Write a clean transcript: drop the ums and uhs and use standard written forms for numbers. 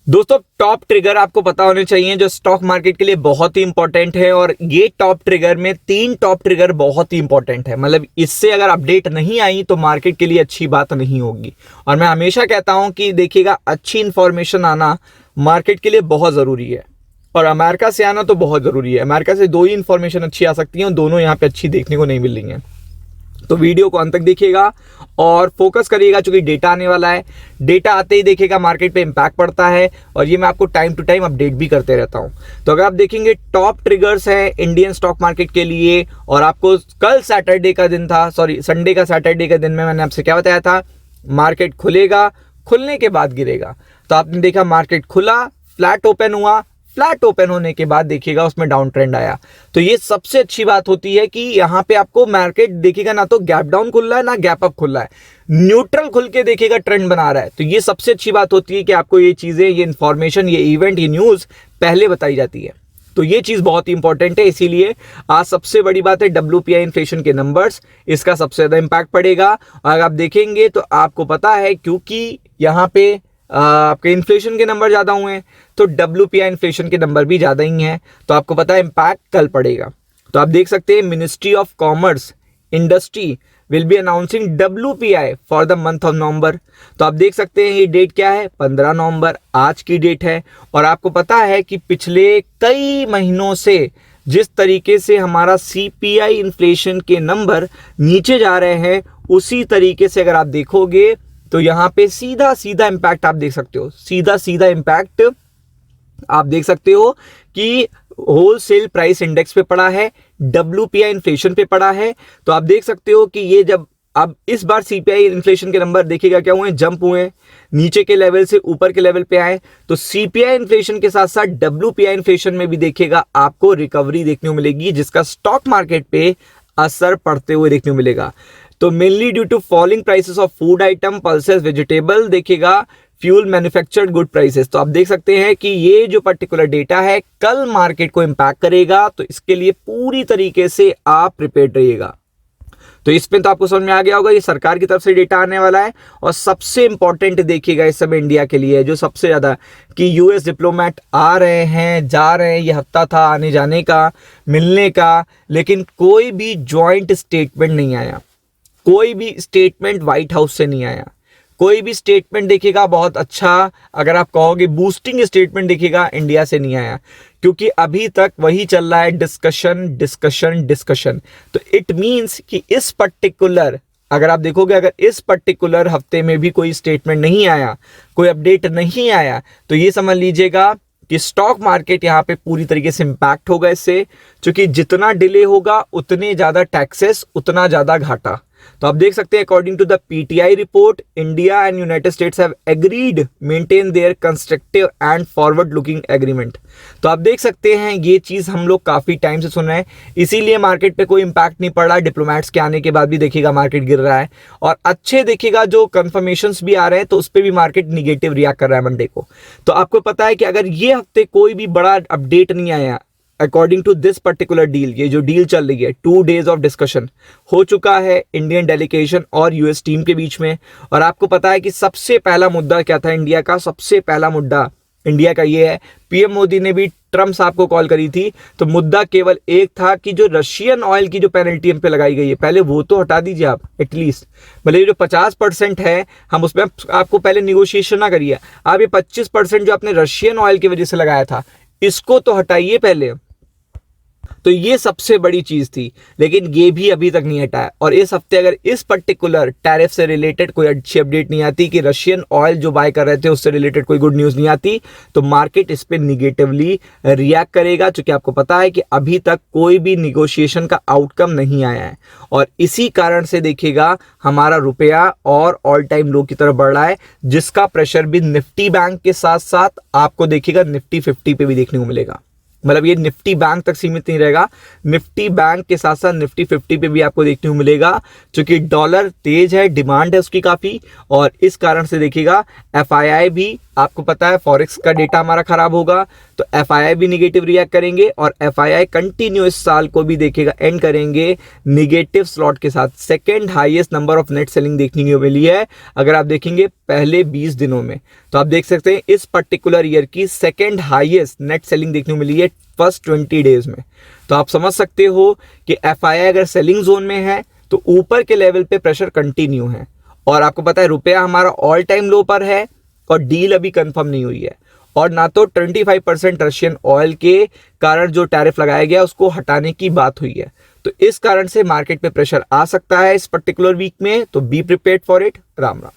दोस्तों top trigger आपको पता होने चाहिए जो स्टॉक मार्केट के लिए बहुत ही इंपॉर्टेंट है, और ये टॉप ट्रिगर में 3 टॉप ट्रिगर बहुत ही इंपॉर्टेंट है। मतलब इससे अगर अपडेट नहीं आई तो मार्केट के लिए अच्छी बात नहीं होगी। और मैं हमेशा कहता हूं कि देखिएगा, अच्छी इंफॉर्मेशन आना मार्केट के लिए बहुत ज़रूरी है, और अमेरिका से आना तो बहुत ज़रूरी है। अमेरिका से 2 ही इंफॉर्मेशन अच्छी आ सकती हैं और दोनों यहाँ पे अच्छी देखने को नहीं मिल रही हैं। तो वीडियो को अंत तक देखिएगा और फोकस करिएगा, क्योंकि डेटा आने वाला है। डेटा आते ही देखिएगा मार्केट पे इम्पैक्ट पड़ता है, और ये मैं आपको टाइम टू टाइम अपडेट भी करते रहता हूं। तो अगर आप देखेंगे टॉप ट्रिगर्स हैं इंडियन स्टॉक मार्केट के लिए, और आपको कल सैटरडे का दिन था, सॉरी संडे का सैटरडे के दिन में मैंने आपसे क्या बताया था, मार्केट खुलेगा, खुलने के बाद गिरेगा। तो आपने देखा मार्केट खुला, फ्लैट ओपन हुआ, फ्लैट ओपन होने के बाद देखिएगा उसमें डाउन ट्रेंड आया। तो ये सबसे अच्छी बात होती है कि यहाँ पे आपको मार्केट देखिएगा ना तो गैप डाउन खुल रहा है ना गैप अप खुल रहा है, न्यूट्रल खुल के देखिएगा ट्रेंड बना रहा है। तो ये सबसे अच्छी बात होती है कि आपको ये चीजें, ये इंफॉर्मेशन, ये इवेंट, ये न्यूज पहले बताई जाती है। तो ये चीज बहुत ही इंपॉर्टेंट है। इसीलिए आज सबसे बड़ी बात है WPI इन्फ्लेशन के नंबर्स, इसका सबसे ज्यादा इंपैक्ट पड़ेगा। अगर आप देखेंगे तो आपको पता है, क्योंकि यहाँ पे आपके इन्फ्लेशन के नंबर ज़्यादा हुए हैं तो WPI इन्फ्लेशन के नंबर भी ज़्यादा ही हैं, तो आपको पता है इम्पैक्ट कल पड़ेगा। तो आप देख सकते हैं ministry of commerce industry will be announcing WPI for the month of November. तो आप देख सकते हैं ये डेट क्या है, 15 नवंबर आज की डेट है। और आपको पता है कि पिछले कई महीनों से जिस तरीके से हमारा CPI इन्फ्लेशन के नंबर नीचे जा रहे हैं, उसी तरीके से अगर आप देखोगे तो यहाँ पे सीधा सीधा इंपैक्ट आप देख सकते हो, सीधा सीधा इंपैक्ट आप देख सकते हो कि होलसेल प्राइस इंडेक्स पे पड़ा है, WPI इन्फ्लेशन पे पड़ा है। तो आप देख सकते हो कि ये जब अब इस बार CPI इन्फ्लेशन के नंबर देखिएगा क्या हुए, जंप हुए, नीचे के लेवल से ऊपर के लेवल पे आए। तो CPI इन्फ्लेशन के साथ साथ WPI इन्फ्लेशन में भी देखिएगा आपको रिकवरी देखने को मिलेगी, जिसका स्टॉक मार्केट पे असर पड़ते हुए देखने को मिलेगा। तो mainly due to falling prices of food item, pulses, vegetable, देखिएगा फ्यूल, मैन्युफैक्चर्ड गुड प्राइसेस। तो आप देख सकते हैं कि ये जो पर्टिकुलर डेटा है कल मार्केट को इंपैक्ट करेगा, तो इसके लिए पूरी तरीके से आप प्रिपेयर्ड रहिएगा। तो इसमें तो आपको समझ में आ गया होगा, ये सरकार की तरफ से डेटा आने वाला है। और सबसे इंपॉर्टेंट देखिएगा इस समय इंडिया के लिए जो सबसे ज्यादा, कि US डिप्लोमेट आ रहे हैं, जा रहे हैं, ये हफ्ता था आने जाने का, मिलने का, लेकिन कोई भी ज्वाइंट स्टेटमेंट नहीं आया, कोई भी स्टेटमेंट व्हाइट हाउस से नहीं आया, कोई भी स्टेटमेंट देखिएगा बहुत अच्छा, अगर आप कहोगे बूस्टिंग स्टेटमेंट देखिएगा इंडिया से नहीं आया, क्योंकि अभी तक वही चल रहा है, डिस्कशन डिस्कशन डिस्कशन। तो इट मींस कि इस पर्टिकुलर, अगर आप देखोगे, अगर इस पर्टिकुलर हफ्ते में भी कोई स्टेटमेंट नहीं आया, कोई अपडेट नहीं आया, तो ये समझ लीजिएगा कि स्टॉक मार्केट यहाँ पे पूरी तरीके से इंपैक्ट होगा इससे, क्योंकि जितना डिले होगा उतने ज्यादा टैक्सेस, उतना ज्यादा घाटा। तो आप देख सकते हैं अकॉर्डिंग टू द PTI रिपोर्ट, India and United States have agreed maintain their constructive and forward looking agreement. तो आप देख सकते हैं ये चीज हम लोग काफी टाइम से सुन रहे हैं, इसीलिए मार्केट पे कोई इंपैक्ट नहीं पड़ रहा। डिप्लोमेट्स के आने के बाद भी देखिएगा मार्केट गिर रहा है, और अच्छे देखिएगा जो कंफर्मेशंस भी आ रहे हैं तो उस पर भी मार्केट निगेटिव रिएक्ट कर रहा है मंडे को। तो आपको पता है कि अगर ये हफ्ते कोई भी बड़ा अपडेट नहीं आया according to this particular deal, ये जो डील चल रही है, 2 डेज ऑफ डिस्कशन हो चुका है इंडियन डेलीगेशन और US टीम के बीच में। और आपको पता है कि सबसे पहला मुद्दा क्या था इंडिया का, सबसे पहला मुद्दा इंडिया का ये है, PM मोदी ने भी ट्रम्प साहब को कॉल करी थी, तो मुद्दा केवल एक था कि जो रशियन ऑयल की जो पेनल्टी हम पे लगाई गई है, पहले वो तो हटा दीजिए आप एटलीस्ट। मतलब ये जो 50% है, हम उसमें आपको पहले निगोशिएशन ना करिए, आप ये 25% जो आपने रशियन ऑयल की वजह से लगाया था, इसको तो हटाइए पहले। तो ये सबसे बड़ी चीज थी, लेकिन ये भी अभी तक नहीं हटा है। और इस हफ्ते अगर इस पर्टिकुलर टैरिफ से रिलेटेड कोई अच्छी अपडेट नहीं आती, कि रशियन ऑयल जो बाय कर रहे थे उससे रिलेटेड कोई गुड न्यूज नहीं आती, तो मार्केट इस पे निगेटिवली रिएक्ट करेगा, क्योंकि आपको पता है कि अभी तक कोई भी निगोशिएशन का आउटकम नहीं आया है। और इसी कारण से देखिएगा हमारा रुपया और ऑल टाइम लो की तरफ बढ़ रहा है, जिसका प्रेशर भी निफ्टी बैंक के साथ साथ आपको देखिएगा निफ्टी 50 पे भी देखने को मिलेगा। मतलब ये निफ्टी बैंक तक सीमित नहीं रहेगा, निफ्टी बैंक के साथ साथ निफ्टी 50 पे भी आपको देखने को मिलेगा, क्योंकि डॉलर तेज है, डिमांड है उसकी काफी, और इस कारण से देखिएगा एफआईआई भी, आपको पता है फॉरेक्स का डेटा हमारा खराब होगा तो एफआईआई भी निगेटिव रिएक्ट करेंगे, और एफआईआई कंटिन्यू इस साल को भी देखिएगा एंड करेंगे निगेटिव स्लॉट के साथ। Second highest number of net selling देखने को मिली है अगर आप देखेंगे पहले 20 दिनों में, तो आप देख सकते हैं इस पर्टिकुलर ईयर की सेकंड हाईएस्ट नेट सेलिंग देखने को मिली है फर्स्ट 20 डेज में। तो आप समझ सकते हो कि एफआईआई अगर सेलिंग जोन में है तो ऊपर के लेवल पे प्रेशर कंटिन्यू है, और आपको पता है रुपया हमारा ऑल टाइम लो पर है और डील अभी कंफर्म नहीं हुई है, और ना तो 25% रशियन ऑयल के कारण जो टैरिफ लगाया गया उसको हटाने की बात हुई है। तो इस कारण से मार्केट पे प्रेशर आ सकता है इस पर्टिकुलर वीक में, तो be prepared for it. Ram Ram.